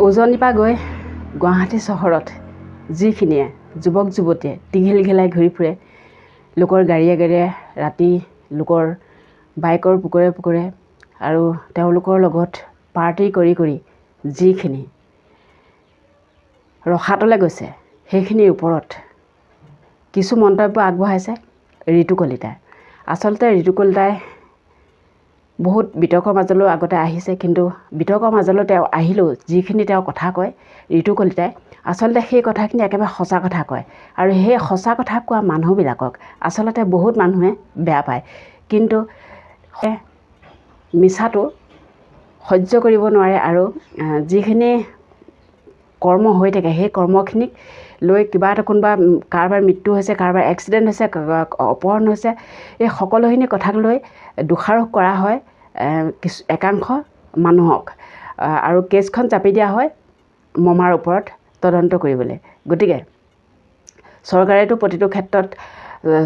উজনিৰ পৰা গৈ গুৱাহাটী চহৰত যিখিনিয়ে যুৱক যুৱতীয়ে দীঘিল ঘেলাই ঘূৰি ফুৰে, লোকৰ গাড়ীয়ে গাড়ীয়ে ৰাতি লোকৰ বাইকৰ পুকুৰে পুকুৰে আৰু তেওঁলোকৰ লগত পাৰ্টি কৰি কৰি যিখিনি ৰসাতলে গৈছে, সেইখিনিৰ ওপৰত কিছু মন্তব্য আগবঢ়াইছে ঋতু কলিতাই। আচলতে ঋতু কলিতাই বহুত বিতৰ্কৰ মাজলৈ আগতে আহিছে, কিন্তু বিতৰ্কৰ মাজলৈ তেওঁ আহিলেও যিখিনি তেওঁ কথা কয় ঋতু কলিতাই, আচলতে সেই কথাখিনি একেবাৰে সঁচা কথা কয়। আৰু সেই সঁচা কথা কোৱা মানুহবিলাকক আচলতে বহুত মানুহে বেয়া পায়, কিন্তু মিছাটো সহ্য কৰিব নোৱাৰে। আৰু যিখিনি কৰ্ম হৈ থাকে সেই কৰ্মখিনিক লৈ কিবা এটা কোনোবা কাৰোবাৰ মৃত্যু হৈছে, কাৰোবাৰ এক্সিডেণ্ট হৈছে, অপহৰণ হৈছে, এই সকলোখিনি কথাক লৈ দোষাৰোপ কৰা হয় কিছু একাংশ মানুহক, আৰু কেছখন চাপি দিয়া হয় মমাৰ ওপৰত তদন্ত কৰিবলৈ। গতিকে চৰকাৰেতো প্ৰতিটো ক্ষেত্ৰত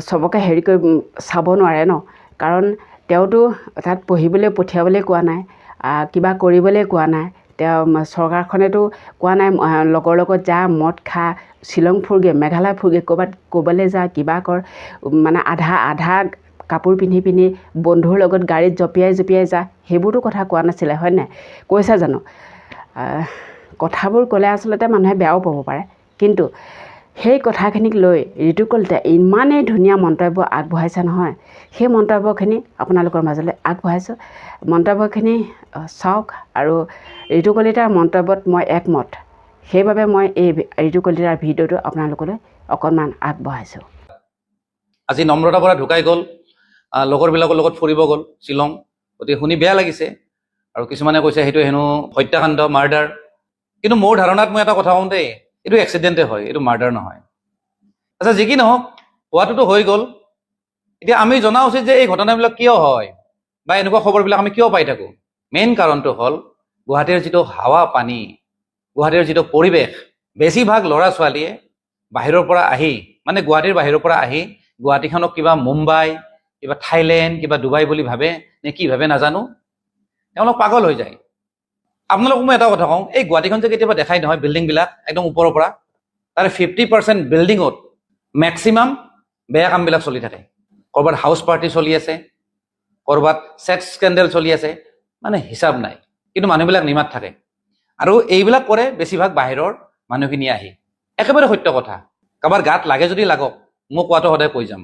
চবকে হেৰি কৰি চাব নোৱাৰে ন, কাৰণ তেওঁতো তাত পঢ়িবলৈ পঠিয়াবলৈ কোৱা নাই, কিবা কৰিবলৈ কোৱা নাই। তেওঁ চৰকাৰখনেতো কোৱা নাই লগৰ লগত যা, মদ খা, শ্বিলং ফুৰগৈ, মেঘালয় ফুৰগৈ, ক'ৰবালৈ যা, কিবা কৰ, মানে আধা কাপোৰ পিন্ধি পিন্ধি বন্ধুৰ লগত গাড়ীত জঁপিয়াই জঁপিয়াই যা, সেইবোৰতো কথা কোৱা নাছিলে, হয় নাই? কৈছা জানো? কথাবোৰ ক'লে আচলতে মানুহে বেয়াও পাব পাৰে, কিন্তু সেই কথাখিনিক লৈ ঋতু কলিতাই ইমানেই ধুনীয়া মন্তব্য আগবঢ়াইছে নহয়, সেই মন্তব্যখিনি আপোনালোকৰ মাজলৈ আগবঢ়াইছোঁ। মন্তব্যখিনি চাওক, আৰু ঋতু কলিতাৰ মন্তব্যত মই একমত, সেইবাবে মই এই ঋতু কলিতাৰ ভিডিঅ'টো আপোনালোকলৈ অকণমান আগবঢ়াইছোঁ। আজি নম্ৰতা বৰা ঢুকাই গ'ল, লগৰবিলাকৰ লগত ফুৰিব গ'ল শ্বিলং, গতিকে শুনি বেয়া লাগিছে। আৰু কিছুমানে কৈছে সেইটো হেনো হত্যাকাণ্ড, মাৰ্ডাৰ। কিন্তু মোৰ ধাৰণাত মই এটা কথা কওঁ দেই, এইটো এক্সিডেণ্টে হয়, এইটো মাৰ্ডাৰ নহয়। আচ্ছা, যি কি নহওক, হোৱাটোতো হৈ গ'ল। এতিয়া আমি জনা উচিত যে এই ঘটনাবিলাক কিয় হয়, বা এনেকুৱা খবৰবিলাক আমি কিয় পাই থাকোঁ। মেইন কাৰণটো হ'ল গুৱাহাটীৰ যিটো হাৱা পানী, গুৱাহাটীৰ যিটো পৰিৱেশ, বেছিভাগ ল'ৰা ছোৱালীয়ে বাহিৰৰ পৰা আহি, মানে গুৱাহাটীৰ বাহিৰৰ পৰা আহি গুৱাহাটীখনক কিবা মুম্বাই, কিবা থাইলেণ্ড, কিবা ডুবাই বুলি ভাবে নে কি ভাবে নাজানো, তেওঁলোক পাগল হৈ যায়। আপোনালোকক মই এটা কথা কওঁ, এই গুৱাহাটীখন যে কেতিয়াবা দেখাই নহয় বিল্ডিংবিলাক একদম ওপৰৰ পৰা, তাৰে 50% বিল্ডিঙত মেক্সিমাম বেয়া কামবিলাক চলি থাকে। ক'ৰবাত হাউচ পাৰ্টি চলি আছে, ক'ৰবাত ছেক্স স্কেণ্ডেল চলি আছে, মানে হিচাপ নাই, কিন্তু মানুহবিলাক নিমাত থাকে। আৰু এইবিলাক কৰে বেছিভাগ বাহিৰৰ মানুহখিনি আহি। একেবাৰে সত্য কথা, কাৰোবাৰ গাত লাগে যদি লাগক, মই কোৱাটো সদায় কৈ যাম।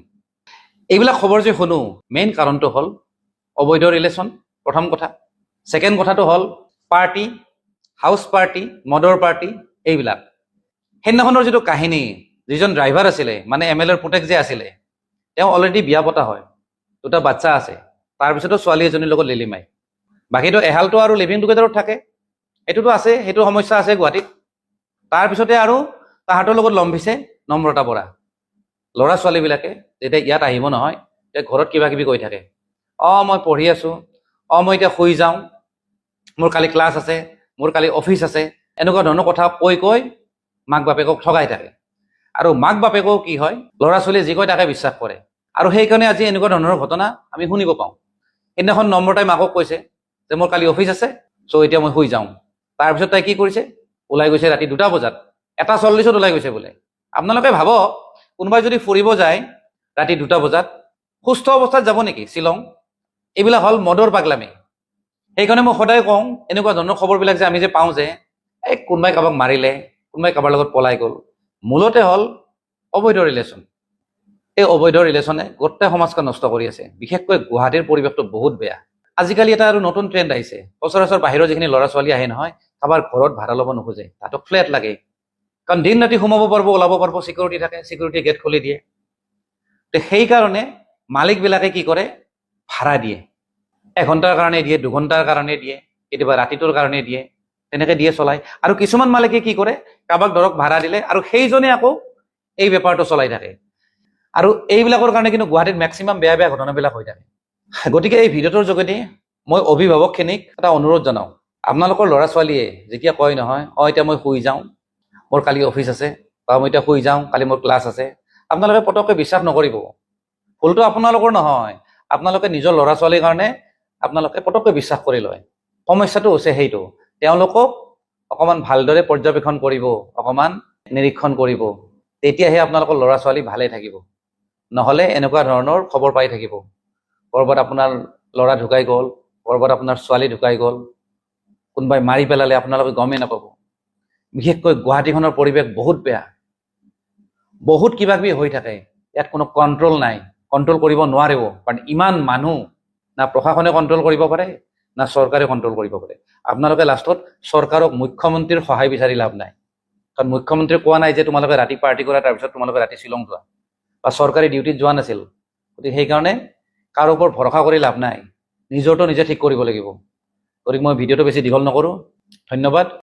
এইবিলাক খবৰ যে শুনো, মেইন কাৰণটো হ'ল অবৈধ ৰিলেশ্যন, প্ৰথম কথা। ছেকেণ্ড কথাটো হ'ল পাৰ্টি, হাউচ পাৰ্টি, মদৰ পাৰ্টি, এইবিলাক। সেইদিনাখনৰ যিটো কাহিনী, যিজন ড্ৰাইভাৰ আছিলে, মানে MLAৰ পুতেক যে আছিলে, তেওঁ অলৰেডি বিয়া পতা হয়, 2টা বাচ্চা আছে, তাৰপিছতো ছোৱালী এজনীৰ লগত লিলিমাই। বাকীতো এহালটো আৰু লিভিং টুগেডাৰত থাকে, সেইটোতো আছে, সেইটো সমস্যা আছে গুৱাহাটীত। তাৰপিছতে আৰু তাহাঁতৰ লগত লম্ভিছে নম্ৰতা বৰা। ল'ৰা ছোৱালীবিলাকে যেতিয়া ইয়াত আহিব নহয়, তেতিয়া ঘৰত কিবা কিবি কৈ থাকে, মই পঢ়ি আছোঁ, মই এতিয়া শুই যাওঁ, মোৰ কালি ক্লাছ আছে, মোৰ কালি অফিচ আছে, এনেকুৱা ধৰণৰ কথা কৈ কৈ মাক বাপেকক ঠগাই থাকে। আৰু মাক বাপেকেও কি হয়, ল'ৰা ছোৱালীয়ে যি কয় তাকে বিশ্বাস কৰে। আৰু সেইকাৰণে আজি এনেকুৱা ধৰণৰ ঘটনা আমি শুনিব পাওঁ। সেইদিনাখন নম্ৰতাই মাকক কৈছে যে মোৰ কালি অফিচ আছে, চ' এতিয়া মই শুই যাওঁ। তাৰপিছত তাই কি কৰিছে, ওলাই গৈছে ৰাতি 2টা বজাত, 1:40 ওলাই গৈছে বোলে। আপোনালোকে ভাবক, কোনোবাই যদি ফুৰিব যায় ৰাতি 2টা বজাত, সুস্থ অৱস্থাত যাব নেকি শ্বিলং? এইবিলাক হ'ল মদৰ পাগলামি। সেইকাৰণে মই সদায় কওঁ, এনেকুৱা ধৰণৰ খবৰবিলাক যে আমি যে পাওঁ যে এই কোনোবাই কাৰোবাক মাৰিলে, কোনোবাই কাৰোবাৰ লগত পলাই গ'ল, মূলতে হ'ল অবৈধ ৰিলেশ্যন। এই অবৈধ ৰিলেশ্যনে গোটেই সমাজখন নষ্ট কৰি আছে। বিশেষকৈ গুৱাহাটীৰ পৰিৱেশটো বহুত বেয়া। আজিকালি এটা আৰু নতুন ট্ৰেণ্ড আহিছে, সচৰাচৰ বাহিৰৰ যিখিনি ল'ৰা ছোৱালী আহে নহয়, কাৰোবাৰ ঘৰত ভাড়া ল'ব নোখোজে, তাহাঁতক ফ্লেট লাগে। কাৰণ দিন ৰাতি সোমাব পাৰিব, ওলাব পাৰিব, চিকিউৰিটি থাকে, চিকিউৰিটি গেট খুলি দিয়ে। তো সেইকাৰণে মালিকবিলাকে কি কৰে, ভাড়া দিয়ে। 1 ঘণ্টাৰ কাৰণে দিয়ে, 2 ঘণ্টাৰ কাৰণে দিয়ে, কেতিয়াবা ৰাতিটোৰ কাৰণে দিয়ে, তেনেকৈ দিয়ে চলাই। আৰু কিছুমান মালিকে কি কৰে, কাৰোবাক ধৰক ভাড়া দিলে আৰু সেইজনে আকৌ এই বেপাৰটো চলাই থাকে। আৰু এইবিলাকৰ কাৰণে কিন্তু গুৱাহাটীত মেক্সিমাম বেয়া বেয়া ঘটনাবিলাক হৈ থাকে। গতিকে এই ভিডিঅ'টোৰ যোগেদি মই অভিভাৱকখিনিক এটা অনুৰোধ জনাওঁ, আপোনালোকৰ ল'ৰা ছোৱালীয়ে যেতিয়া কয় নহয়, এতিয়া মই শুই যাওঁ, মোৰ কালি অফিচ আছে, বা মই এতিয়া শুই যাওঁ, কালি মোৰ ক্লাছ আছে, আপোনালোকে পটককৈ বিশ্বাস নকৰিব। ভুলটো আপোনালোকৰ নহয়, আপোনালোকে নিজৰ ল'ৰা ছোৱালীৰ কাৰণে আপোনালোকে পটককৈ বিশ্বাস কৰি লয়। সমস্যাটো হৈছে সেইটো, তেওঁলোকক অকণমান ভালদৰে পৰ্যবেক্ষণ কৰিব, অকণমান নিৰীক্ষণ কৰিব, তেতিয়াহে আপোনালোকৰ ল'ৰা ছোৱালী ভালে থাকিব। নহ'লে এনেকুৱা ধৰণৰ খবৰ পাই থাকিব, ক'ৰবাত আপোনাৰ ল'ৰা ঢুকাই গ'ল, ক'ৰবাত আপোনাৰ ছোৱালী ঢুকাই গ'ল, কোনোবাই মাৰি পেলালে, আপোনালোকে গমেই নাপাব। বিশেষকৈ গুৱাহাটীখনৰ পৰিৱেশ বহুত বেয়া, বহুত কিবা কিবি হৈ থাকে, ইয়াত কোনো কণ্ট্ৰল নাই, কণ্ট্ৰল কৰিব নোৱাৰিব। কাৰণ ইমান মানুহ, না প্ৰশাসনে কণ্ট্ৰল কৰিব পাৰে, না চৰকাৰে কণ্ট্ৰল কৰিব পাৰে। আপোনালোকে লাষ্টত চৰকাৰক, মুখ্যমন্ত্ৰীৰ সহায় বিচাৰি লাভ নাই। কাৰণ মুখ্যমন্ত্ৰীয়ে কোৱা নাই যে তোমালোকে ৰাতি পাৰ্টি কৰা, তাৰপিছত তোমালোকে ৰাতি শ্বিলং যোৱা, বা চৰকাৰী ডিউটিত যোৱা নাছিল। গতিকে সেইকাৰণে কাৰো ওপৰত ভৰসা কৰি লাভ নাই, নিজৰটো নিজে ঠিক কৰিব লাগিব। গতিকে মই ভিডিঅ'টো বেছি দীঘল নকৰোঁ, ধন্যবাদ।